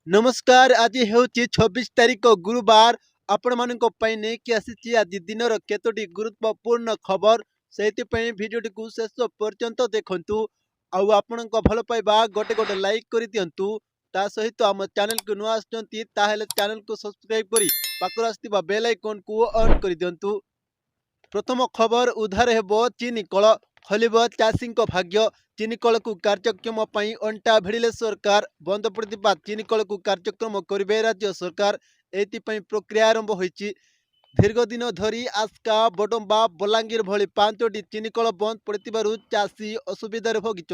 नमस्कार आज हेउची 26 तारीख गुरुवार आपण मानक पई ने कि आसी आज दिनर केतोटी गुरुत्वपूर्ण खबर सेति पई भिडियोटी को शेष पर्यंत देखंतु आउ आपनक भल पाइबा गोटे गोटे लाइक करि दियंतु ता सहित हम चैनल को नुआ आछंती ताहेले चैनल को सब्सक्राइब करी पाकर आस्तिबा बेल आइकन को ऑन करि दियंतु। प्रथम खबर उद्धार हेबो चीनी कल खोलिब चाषी भाग्य चीनी कल को कार्यक्रम पर अंटा भिड़िले सरकार बंद पड़ता चीनी कल को कार्यक्रम करेंगे राज्य सरकार एपाई प्रक्रिया आरंभ होती दीर्घ दिन धरी आस्का बडम्बा बलांगीर भली 5टी चीनी कल बंद पड़ू चाषी असुविधार भोगी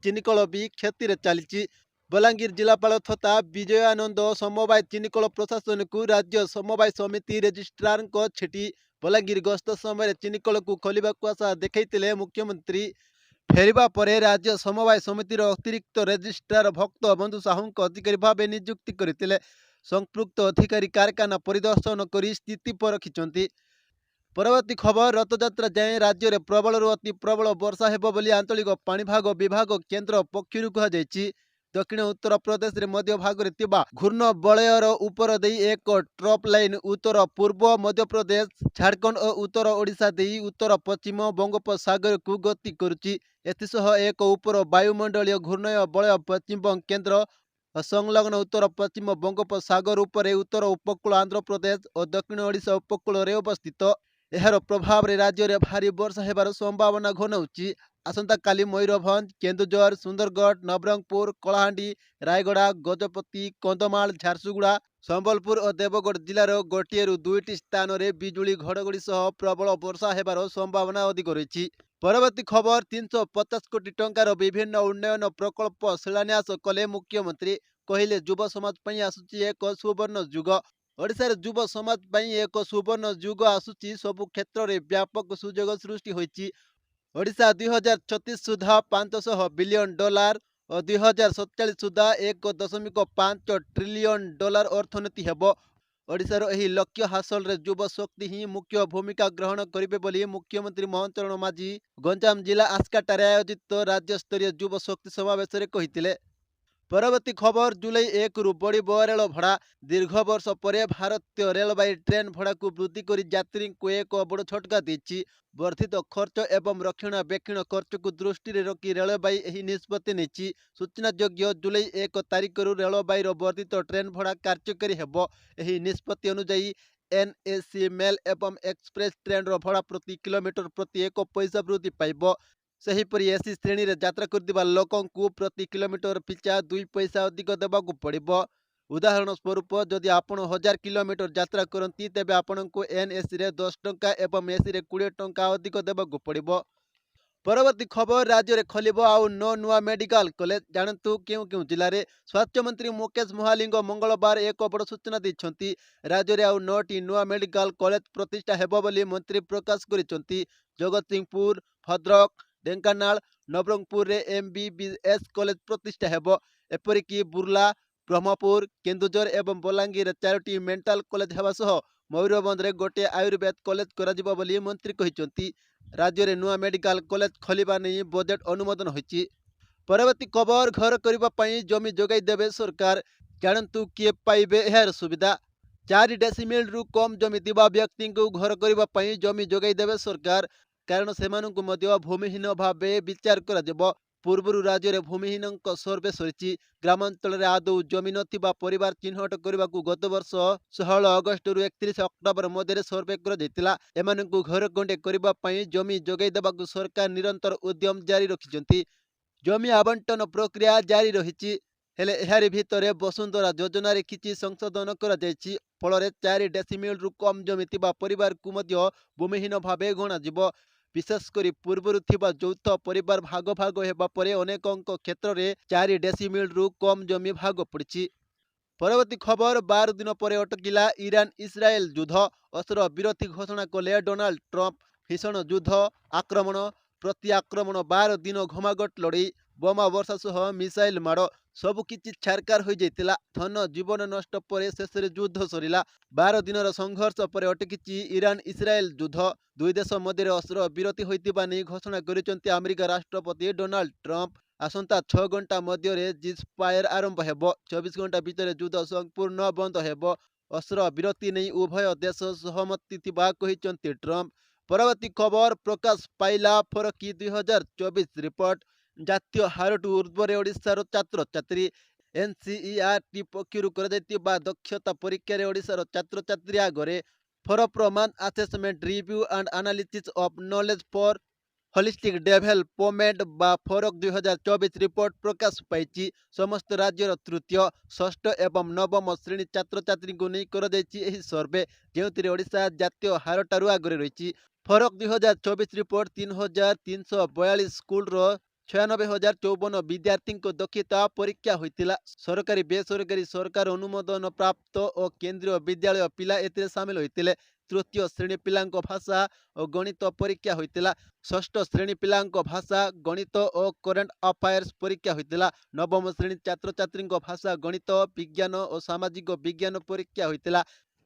चीनी कल भी क्षति चली बलांगीर जिलापाल तथा विजयानंद समवाय चीनीकल प्रशासन को राज्य समवाय समिति रेजिस्ट्रार छेटी बलांगीर गस्त समय चीनीकल को खोलने को आशा देखते मुख्यमंत्री फेरिबा परे राज्य समवाय समितिर अतिरिक्त रेजिस्ट्रार भक्त बंधु साहू अधिकारी भाव नियुक्ति करते संपृक्त अधिकारी कारखाना परिदर्शन कर स्थिति पर रखिंट। परवर्ती खबर रथयात्रा जाए राज्य में प्रबल अति प्रबल वर्षा हेब बोली आंचलिक पाणीपाग विभाग केन्द्र पक्षर कहुई। दक्षिण उत्तर प्रदेश रे मध्य भाग रे तिबा घूर्ण बलयर उपर दे एक ट्रप लाइन उत्तर पूर्व मध्य प्रदेश झारखंड और उत्तर ओडिशा दे उत्तर पश्चिम बंगोपसागर को गति करुच्ची। एथिसह एक उपर वायुमंडलीय घूर्णय बलय पश्चिम केन्द्र संलग्न उत्तर पश्चिम बंगोपसागर उपर उत्तर उपकूल आंध्र प्रदेश और दक्षिण ओडिशा उपकूल रे अवस्थित। एहार प्रभाव रे राज्य रे भारी वर्षा हेबार संभावना घनाउची। आसंता काली मयूरभंज केन्दुझर सुंदरगढ़ नवरंगपुर कलाहांडी रायगड़ा गजपति कंधमाल झारसुगुड़ा संबलपुर और देवगढ़ जिलार गोटे दुईटी स्थान में बिजुली घड़घड़ी सह प्रबल वर्षा हेबार संभावना अधिक रही। परवर्ती खबर 350 कोटी टंकार विभिन्न उन्नयन प्रकल्प शिलान्यास कले मुख्यमंत्री कहले युव समाज पई आसुची एक सुवर्ण युग। ओडिशार युव समाज पई एक सुवर्ण युग आसुची सबु क्षेत्र में व्यापक सुजोग सृष्टि होईची। ओडिशा 2036 सुधा $500 बिलियन और 2047 सुधा $1.5 ट्रिलियन अर्थनीति हेबो। ओडिशार एही लक्ष्य हासिल रे युव शक्ति ही मुख्य भूमिका ग्रहण करिबे बोली मुख्यमंत्री मोहन चरण माझी गंजाम जिला आस्काटारे आयोजित राज्य स्तरीय युव शक्ति समावेश रे कहिथिले। परवर्ती खबर जुलाई 1 रु बढ़िब रेल भड़ा दीर्घ वर्ष पर भारतीय रेलवे ट्रेन भड़ा को वृद्धि कर यात्री को एक बड़ झटका देछि। वर्धित खर्च एवं रक्षणाबेक्षण खर्च को दृष्टि रखी रेलवे यह निष्पत्ति नहीं। सूचनायोग्य जुलाई 1 तारिख रेलवे वर्धित ट्रेन भड़ा कार्यकारी हेब। यह निष्पत्ति अनुଯାयी एनएसी मेल एवं एक्सप्रेस ट्रेन भड़ा प्रति किलोमीटर प्रति 1 पैसा वृद्धि पाइब। सेहीपरि एसी श्रेणी रे यात्रा करथिबा लोकों को प्रति किलोमीटर पिछा 2 पैसा अधिक देबाकू पड़िबो। उदाहरण स्वरूप जदि आपण 1000 किलोमीटर यात्रा करती तेबे आपनको एनएसी रे 10 टंका एवं एसी रे 20 टंका अधिक देबाकू पड़िबो। परवर्ती खबर राज्य में खोलिब आउ 9 नुआ मेडिकल कॉलेज जानतु क्यों क्यों जिले में स्वास्थ्य मंत्री मुकेश महालिंग मंगलवार एक बड़ सूचना देछंती। राज्य में आउ 9टी नुआ मेडिकल कॉलेज प्रतिष्ठा हेबो बोली मंत्री प्रकाश करिसंती। जगतसिंहपुर भद्रक ढेंकानाल नवरंगपुर रे एमबीबीएस कॉलेज प्रतिष्ठा हेबो। एपरिकी बुर्ला ब्रह्मपुर केन्दुझर एवं बलांगीर 4टी मेंटल कॉलेज हेबा सह मयूरभंज रे गोटे आयुर्वेद कॉलेज कराजिबो बोली मंत्री कहिसंती। राज्य में नुआ मेडिकल कॉलेज खोलिबा नहीं बजेट अनुमोदन होईची। परवर्ती खबर घर करिबा पई जमी जोगाई देबे सरकार जानतु किए पाइबे एहार सुविधा। 4 डेसिमिल रु कम जमी दिबा व्यक्ति को घर करिबा पई जमी जोगाई देबे सरकार कारण सेमानकु मध्य भूमिहीन भावे विचार करा जबो। पूर्व राज्य में भूमिहीन सर्वे सरी ग्रामांचल आदौ जमी नथिबा परिवार चिन्हट करने को गत वर्ष 16 अगस्त रु 31 अक्टोबर मध्य सर्वे कर घर गंडे करने जमी जोगाई देवाक सरकार निरंतर उद्यम जारी रखिंट। जमी आवंटन प्रक्रिया जारी रही हेले एहारी भितरे वसुंधरा योजना रे किछि संशोधन करा जायछि। फल 4 डेसिमिल रु कम जमी थिबा परिवार को मध्य भूमिहीन भावे गणाजिबो। विशेषकर पूर्व थिबा यौथ परिवार भाग भाग हेबा परे अनेकों क्षेत्र में 4 डेसिमिल रु कम जमी भाग पड़ी। परवर्ती खबर 12 दिन पर अटकिला ईरान इस्राएल युद्ध अस्त्र विरति घोषणा कले डोनाल्ड ट्रम्प। भीषण युद्ध आक्रमण प्रति आक्रमण 12 दिन घमागट लड़ई बोमा वर्षा सह मिसाइल माड़ सबकि छारकार हो जाइतिला। धन जीवन नष्ट पर शेष युद्ध सरिला। 12 दिन संघर्ष पर अटकी ईरान इस्राएल युद्ध। दुई देश मध्य अस्त्र विरति होइतिबा नै घोषणा करिसेंती अमेरिका राष्ट्रपति डोनाल्ड ट्रम्प। आसंता 6 घंटा मध्य जिसफायर आरंभ हेबो। 24 घंटा भितर युद्ध संपूर्ण बंद हेबो। अस्त्र विरति नहीं उभय देश सहमति थिबा कहिसंती ट्रम्प। परवर्ती खबर प्रकाश पाइला फरकी 2024 रिपोर्ट। जातीय हारटू ऊर्ध्वर ओडिशार छात्र छात्री एनसीईआरटी पक्षरु कराଯାଇଥିବା दक्षता परीक्षा ओडिशार छात्र छात्री आगरे फर प्रमाण assessment review and analysis of knowledge for holistic development बा फरक 2024 रिपोर्ट प्रकाश पाई। समस्त राज्यर तृतीय षष्ठ एवं नवम श्रेणी छात्र छात्री को नहीं कर सर्वे जो ओडिशा जातीय हार ठारू आगे रही। फरक 2024 रिपोर्ट 3342 स्कूल 96,054 विद्यार्थी दक्षता परीक्षा होता। सरकारी बेसरकारी सरकार अनुमोदन प्राप्त और केंद्रीय विद्यालय पिला एथिरे सामिल होते। तृतीय श्रेणी पिला भाषा और गणित परीक्षा होता। षष्ठ श्रेणी पिला भाषा गणित और करेन्ट अफेयर्स परीक्षा होता। नवम श्रेणी छात्र छात्री भाषा गणित विज्ञान और सामाजिक विज्ञान परीक्षा होता।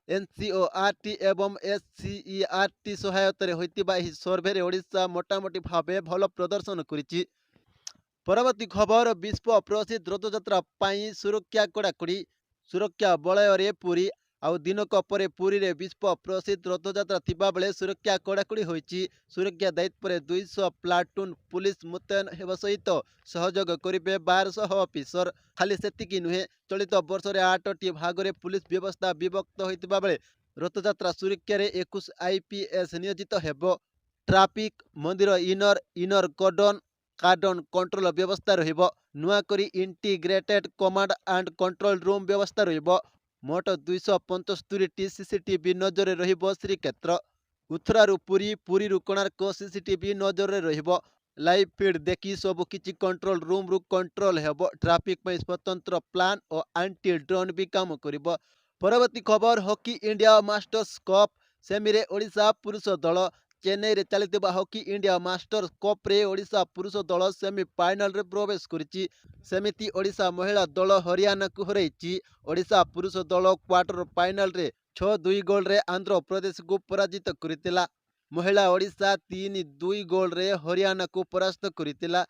एनसीओआरटी एवं एससीईआरटी सहायतार होता सर्वे ओडिशा मोटामोटी भाव भल प्रदर्शन करिछि। परवर्ती खबर विश्व प्रसिद्ध रथयात्रा सुरक्षा कड़ाकड़ी। सुरक्षा बलय पुरी आउ दिनक परे पुरी रे विश्व प्रसिद्ध रथयात्रा थिबा बेले सुरक्षा कड़ाकड़ी होइछि। सुरक्षा दायित्व रे 200 प्लाटून पुलिस मुतयन हेबा सहित सहयोग करिबे 1200 ऑफिसर। खाली सेतिकी नुहे चलित वर्ष रे 8टी भागरे पुलिस व्यवस्था विभक्त होइतिबा बेले रथयात्रा सुरक्षा रे 21 आईपीएस नियोजित हेबो। ट्रैफिक मंदिर इनर कार्डन कंट्रोल व्यवस्था रहिबो। नुआ करी integrated command and control room व्यवस्था रहिबो। मोट 275 टी सीसीटीवी नजर रहिबो। श्रीक्षेत्र उथरारू पुरी कोणार्क सीसीटीवी नजर रहिबो। लाइव फीड देखी सब किछि कंट्रोल रूम रु कंट्रोल हेबो। ट्रैफिक में स्वतंत्र प्लान और एंटी ड्रोन भी काम करिबो। परवर्ती खबर hockey India masters cup semi रे ओडिशा पुरुष दल। चेन्नई रे चलतिबा हॉकी इंडिया मास्टर्स कप रे ओडिशा पुरुष दल सेमी फाइनल रे प्रवेश करिछि। सेमिति ओडिशा महिला दल हरियाणा को हरैछि। ओडिशा पुरुष दल क्वार्टर फाइनल रे 6-2 गोल रे आंध्र प्रदेश को पराजित करितिला। महिला ओडिशा 3-2 गोल रे हरियाणा को परास्त करितिला।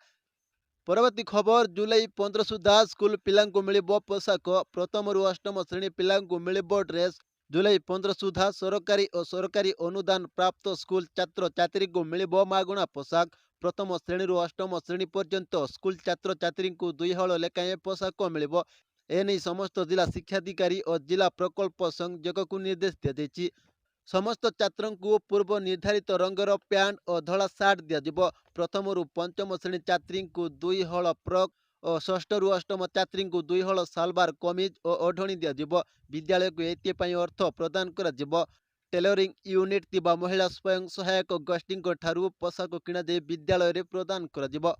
परवर्ती खबर जुलाई 15 सुधा स्कूल पिला मिलिबो पोशाक। प्रथम रु अष्टम श्रेणी पिला मिलिबो ड्रेस। जुलाई 15 सुधा सरकारी और सरकारी अनुदान प्राप्त स्कूल छात्र छात्री को मिलिबो मागणा पोशाक। प्रथम श्रेणी रु अष्टम श्रेणी पर्यंत स्कूल छात्र छात्री को 2 हल लेखाएं पोशाक मिलिबो। एने समस्त जिला शिक्षाधिकारी और जिला प्रकल्प संयोजक को निर्देश दिया। समस्त छात्रों को पूर्व निर्धारित रंगर पैंट और धला सार्ट दिज्व। प्रथम रु पंचम श्रेणी छात्री को 2 हल फ्रक और षष्ठ रु अष्टम छात्री को 2 हल सालवार कमीज और ओढ़णी दिज्व। विद्यालय को एपाई अर्थ प्रदान कर टेलरिंग यूनिट थिबा महिला स्वयं सहायक गोष्ठी ठारू पोशाक किणा विद्यालय प्रदान कर।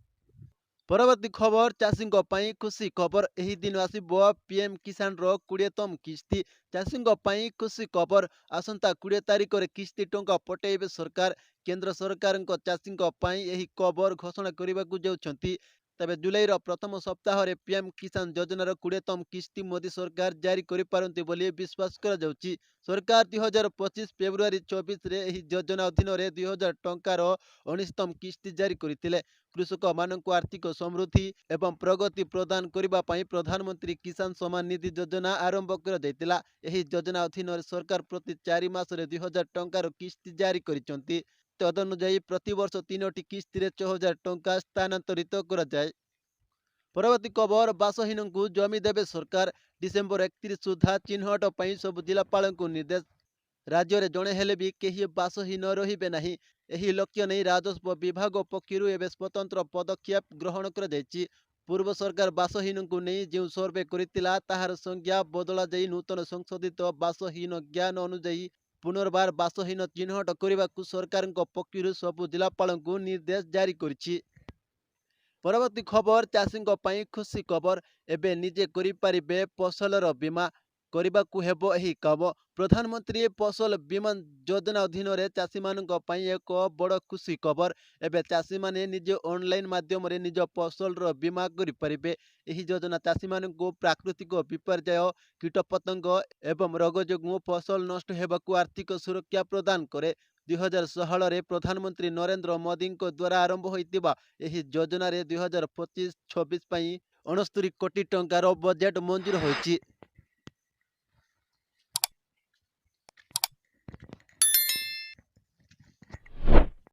परवर्ती खबर चाषी खुशी खबर। एही दिन आसिबो पीएम किसान रो 20तम किस्ती। चाषी खुशी खबर आसंता 20 तारिख रे किस्ती टंका पटेइबे सरकार। केंद्र सरकार चाषी एही खबर घोषणा करने को जाउछंती। तबे जुलाई रो प्रथम सप्ताह रे पीएम किसान योजनार 20तम किस्ती मोदी सरकार जारी करि पारंती बोली विश्वास करा जाउची। सरकार 2025 फेब्रुआरी 24 रे एही योजना अधीन रे 2000 टंकार 19तम किस्ती जारी करितिले। कृषक मानक आर्थिक समृद्धि एवं प्रगति प्रदान करबा पई प्रधानमंत्री किसान सम्मान निधि योजना आरंभ कर दैतिला। एही योजना अधीन रे सरकार प्रति 4 मास रे 2000 टंकार किस्ती जारी करिसंती। तदनुसायी प्रतिवर्ष 3टी किस्ती रे 6000 टंका स्थानांतरित करा जाए। परवर्ती खबर बासहीन को जमी देवे सरकार। डिसेम्बर 31 सुधा चिन्हट पई सब जिलापाल को निर्देश। राज्य रे जणे हेले भी केही बासहीन रहिबे नाही। एही लक्ष्य नहीं राजस्व विभाग पक्षरु एवं स्वतंत्र पदक्षेप ग्रहण कर जायछि। पूर्व सरकार बासहीन को नहीं जो सर्वे करितिला ताहार संज्ञा बदला जाई नूतन संशोधित बासहीन ज्ञान अनुଯାयी पुनर्बार बासहीन चिन्हट करने को सरकार पक्षरु सब जिलापाल को निर्देश जारी करिछि। परवर्ती खबर चाषी खुशी खबर। एबे निजे करि पारिबे फसलर बीमा करबाकू हेबो एही काम। प्रधानमंत्री फसल बीमा योजना अधीन रे चाषी मानक पई एक बड़ खुशी खबर। एबे चाषी माने निजे ऑनलाइन माध्यम रे निज फसल रो बीमा करि परिबे। एही योजना चाषी मानक को प्राकृतिक विपर्यय कीटपतंग एवं रोग जोगु फसल नष्ट हेबाकू आर्थिक सुरक्षा प्रदान करे। 2016 ପ୍ରଧାନମନ୍ତ୍ରୀ ନରେନ୍ଦ୍ର ମୋଦିଙ୍କ ଦ୍ୱାରା ଆରମ୍ଭ ହୋଇଥିବା ଏହି ଯୋଜନାରେ 2025-26 ପାଇଁ 69 କୋଟି ଟଙ୍କାର ବଜେଟ୍ ମଞ୍ଜୁର ହୋଇଛି।